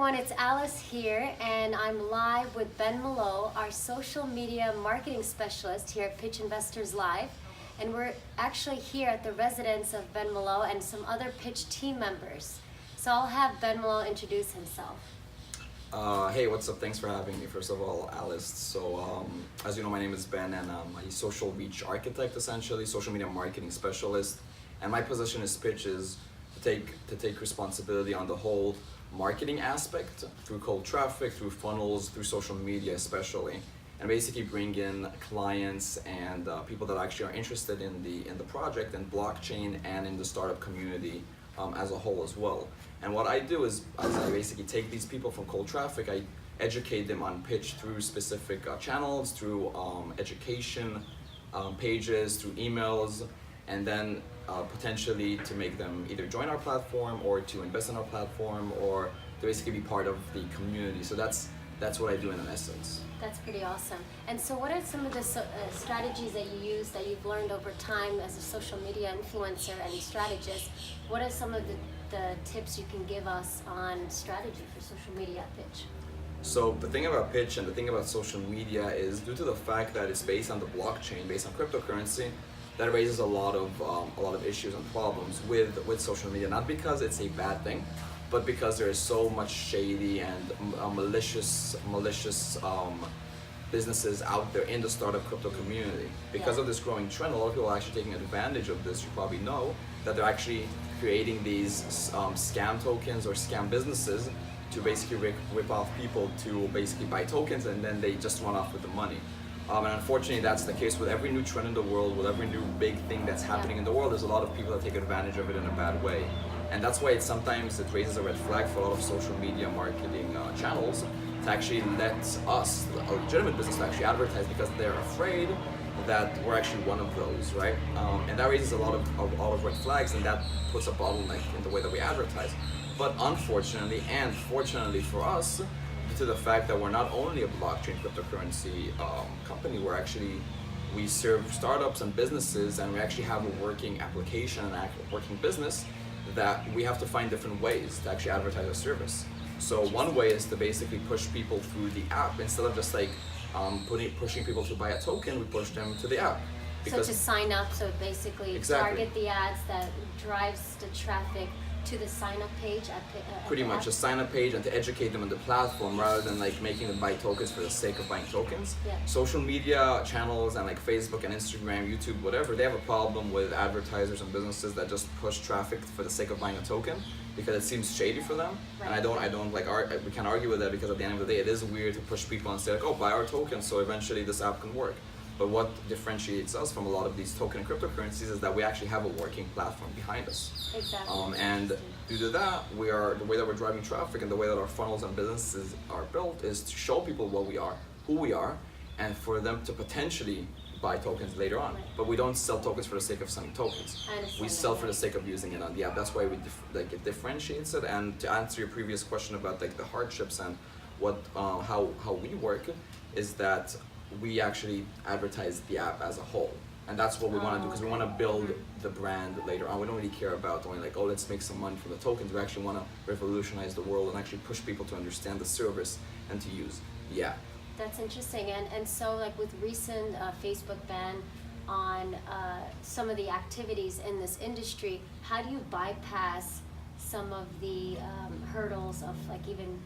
everyone, it's Alice here, and I'm live with Ben Malol, our social media marketing specialist here at Pitch Investors Live. And we're actually here at the residence of Ben Malol and some other Pitch team members. So I'll have Ben Malol introduce himself. Hey, what's up? Thanks for having me, first of all, Alice. So, as you know, my name is Ben, and I'm a social reach architect, essentially, social media marketing specialist. And my position is Pitch is to take responsibility on the whole marketing aspect through cold traffic, through funnels, through social media especially, and basically bring in clients and people that actually are interested in the project and blockchain and in the startup community as a whole as well. And what I do is I basically take these people from cold traffic, I educate them on Pitch through specific channels, through education pages, through emails, and then potentially to make them either join our platform or to invest in our platform or to basically be part of the community. So that's what I do in an essence. That's pretty awesome. And so what are some of the strategies that you use that you've learned over time as a social media influencer and strategist? What are some of the tips you can give us on strategy for social media at Pitch? So the thing about Pitch and the thing about social media is due to the fact that it's based on the blockchain, based on cryptocurrency, that raises a lot of issues and problems with social media. Not because it's a bad thing, but because there is so much shady and malicious businesses out there in the startup crypto community. Because of this growing trend, a lot of people are actually taking advantage of this. You probably know that they're actually creating these scam tokens or scam businesses to basically rip off people to basically buy tokens, and then they just run off with the money. And unfortunately, that's the case with every new trend in the world, with every new big thing that's happening in the world. There's a lot of people that take advantage of it in a bad way. And that's why sometimes it raises a red flag for a lot of social media marketing channels to actually let us, a legitimate business, to actually advertise, because they're afraid that we're actually one of those, right? And that raises a lot of red flags, and that puts a bottleneck in the way that we advertise. But unfortunately, and fortunately for us, due to the fact that we're not only a blockchain cryptocurrency company, we serve startups and businesses, and we actually have a working application and working business, that we have to find different ways to actually advertise our service. So one way is to basically push people through the app. Instead of just like pushing people to buy a token, we push them to the app. So to sign up, so basically target the ads that drives the traffic to the sign-up page at pretty much a sign-up page, and to educate them on the platform rather than like making them buy tokens for the sake of buying tokens. Social media channels and like Facebook and Instagram, YouTube, whatever, they have a problem with advertisers and businesses that just push traffic for the sake of buying a token, because it seems shady for them. And I don't like we can't argue with that, because at the end of the day, it is weird to push people and say like, oh, buy our token so eventually this app can work. But what differentiates us from a lot of these token and cryptocurrencies is that we actually have a working platform behind us. Exactly. And due to that, the way that we're driving traffic and the way that our funnels and businesses are built is to show people what we are, who we are, and for them to potentially buy tokens later on. But we don't sell tokens for the sake of selling tokens. We sell for the sake of using it on the app. That's why it differentiates it. And to answer your previous question about like the hardships and how we work, is that we actually advertise the app as a whole. And that's what we want to do, because we want to build the brand later on. We don't really care about only like, oh, let's make some money from the tokens. We actually want to revolutionize the world and actually push people to understand the service and to use the app. That's interesting. And so like with recent Facebook ban on some of the activities in this industry, how do you bypass some of the hurdles of like even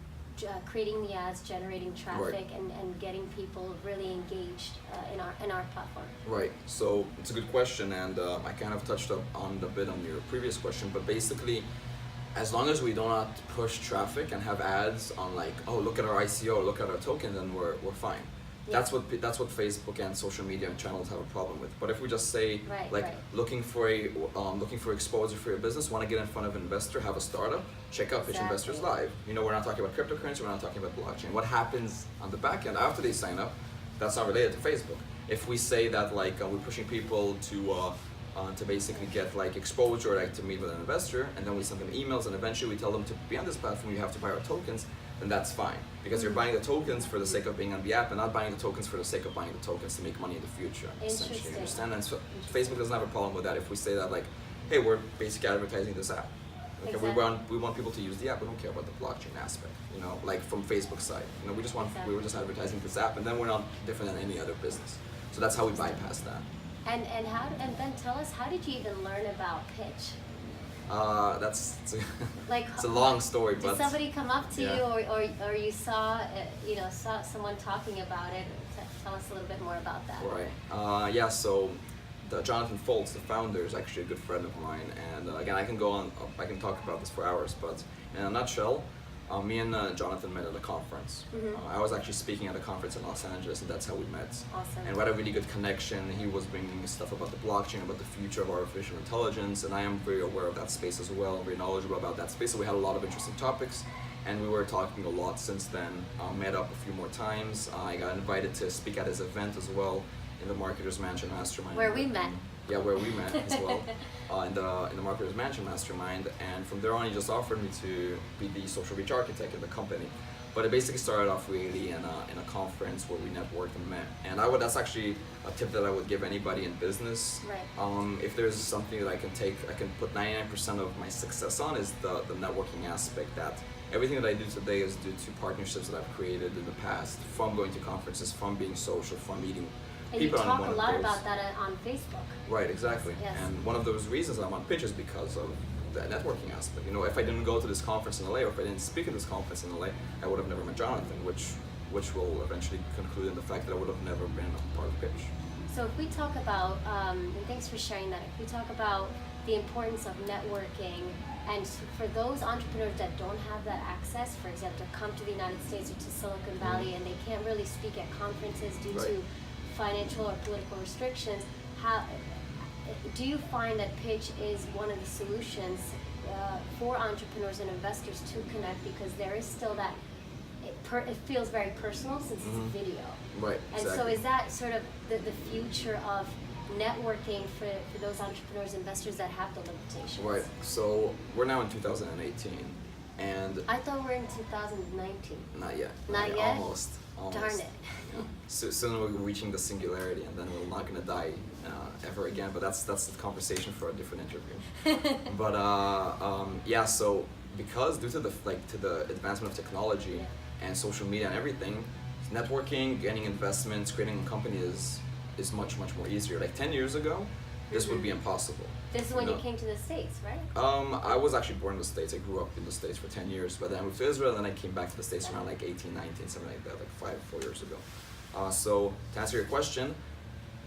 creating the ads, generating traffic, and getting people really engaged in our platform? Right. So it's a good question, and I kind of touched up on the bit on your previous question. But basically, as long as we do not push traffic and have ads on like, oh, look at our ICO, look at our token, then we're fine. That's what Facebook and social media channels have a problem with. But if we just say looking for exposure for your business, want to get in front of an investor, have a startup, check out Pitch Investors Live. You know, we're not talking about cryptocurrency, we're not talking about blockchain. What happens on the back end after they sign up, that's not related to Facebook. If we say that like we're pushing people to basically get like exposure, like to meet with an investor, and then we send them emails, and eventually we tell them to be on this platform, you have to buy our tokens, then that's fine. Because you're buying the tokens for the sake of being on the app, and not buying the tokens for the sake of buying the tokens to make money in the future, essentially. You understand? And so Facebook doesn't have a problem with that if we say that like, hey, we're basically advertising this app. Okay, Exactly. we want people to use the app. We don't care about the blockchain aspect. You know, like from Facebook side. You know, Exactly. we were just advertising this app, and then we're not different than any other business. So that's how we bypass that. And Ben, tell us, how did you even learn about pitch? Like, it's a long story, did but somebody come up to yeah. you, or you saw saw someone talking about it? Tell us a little bit more about that. Right. Yeah. So, Jonathan Foltz, the founder, is actually a good friend of mine, and again, I can talk about this for hours, but in a nutshell, me and Jonathan met at a conference. I was actually speaking at a conference in Los Angeles, and that's how we met. Awesome. And we had a really good connection. He was bringing stuff about the blockchain, about the future of artificial intelligence, and I am very aware of that space as well, very knowledgeable about that space. So we had a lot of interesting topics, and we were talking a lot since then. Met up a few more times. I got invited to speak at his event as well in the Marketers Mansion Mastermind. Where we met. Yeah, where we met as well, in the Marketers Mansion Mastermind, and from there on, he just offered me to be the social reach architect in the company. But it basically started off really in a conference where we networked and met. And that's actually a tip that I would give anybody in business. Right. If there's something that I can put 99% of my success on is the networking aspect. That everything that I do today is due to partnerships that I've created in the past, from going to conferences, from being social, from meeting. And you talk a lot about that on Facebook. Right, exactly. Yes. And one of those reasons I'm on pitch is because of the networking aspect. You know, if I didn't go to this conference in LA, or if I didn't speak at this conference in LA, I would have never met Jonathan, which will eventually conclude in the fact that I would have never been a part of pitch. So if we talk about, and thanks for sharing that, if we talk about the importance of networking, and for those entrepreneurs that don't have that access, for example, to come to the United States or to Silicon Valley, and they can't really speak at conferences due to financial or political restrictions, how do you find that pitch is one of the solutions for entrepreneurs and investors to connect, because there is still that it feels very personal since it's video, right? And exactly. so is that sort of the future of networking for those entrepreneurs, investors that have the limitations? Right. So we're now in 2018, and I thought we're in 2019. Not yet. Not yet? Almost. Darn it. Yeah. So soon we're reaching the singularity, and then we're not gonna die ever again. But that's the conversation for a different interview. But yeah. So because due to the advancement of technology and social media and everything, networking, getting investments, creating a company is much more easier. Like 10 years ago, this would be impossible. This is when you came to the States, right? I was actually born in the States. I grew up in the States for 10 years, but then I moved to Israel, and then I came back to the States around like 18, 19, something like that, like 4 years ago. So to answer your question,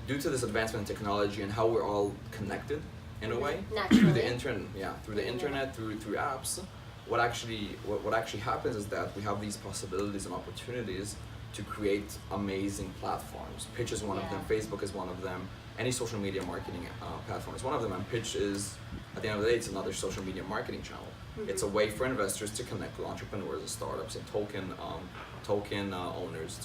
due to this advancement in technology and how we're all connected in a way, through the internet, through apps, what actually happens is that we have these possibilities and opportunities to create amazing platforms. Pitch is one of them, Facebook is one of them, any social media marketing platform is one of them, and Pitch is, at the end of the day, it's another social media marketing channel. It's a way for investors to connect with entrepreneurs and startups and token owners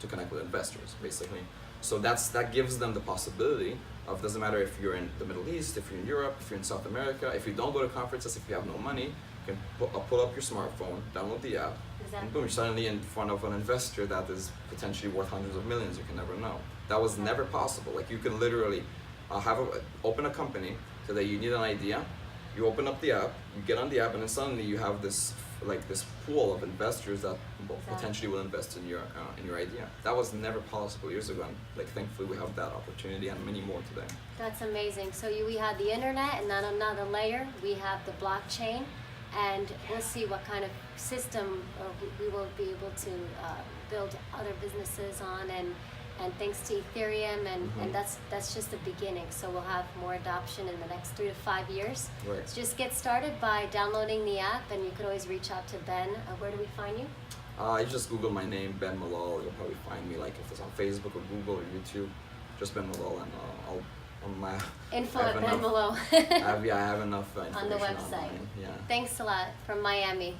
to connect with investors, basically. So that gives them the possibility of, doesn't matter if you're in the Middle East, if you're in Europe, if you're in South America, if you don't go to conferences, if you have no money, you can pull up your smartphone, download the app, and boom, you're suddenly in front of an investor that is potentially worth hundreds of millions. You can never know. That was never possible. Like, you can literally open a company so that you need an idea, you open up the app, you get on the app, and then suddenly you have this pool of investors that potentially will invest in your idea. That was never possible years ago, and thankfully we have that opportunity and many more today. That's amazing. So we had the internet, and then another layer, we have the blockchain, and we'll see what kind of system we will be able to build other businesses on, and thanks to Ethereum, and that's just the beginning. So we'll have more adoption in the next 3 to 5 years. Right. So just get started by downloading the app, and you can always reach out to Ben. Where do we find you? You just Google my name, Ben Malol. You'll probably find me, like if it's on Facebook or Google or YouTube, just Ben Malol, and I'll on my info at Ben Malol. I have enough information on the website. Online. Yeah. Thanks a lot from Miami.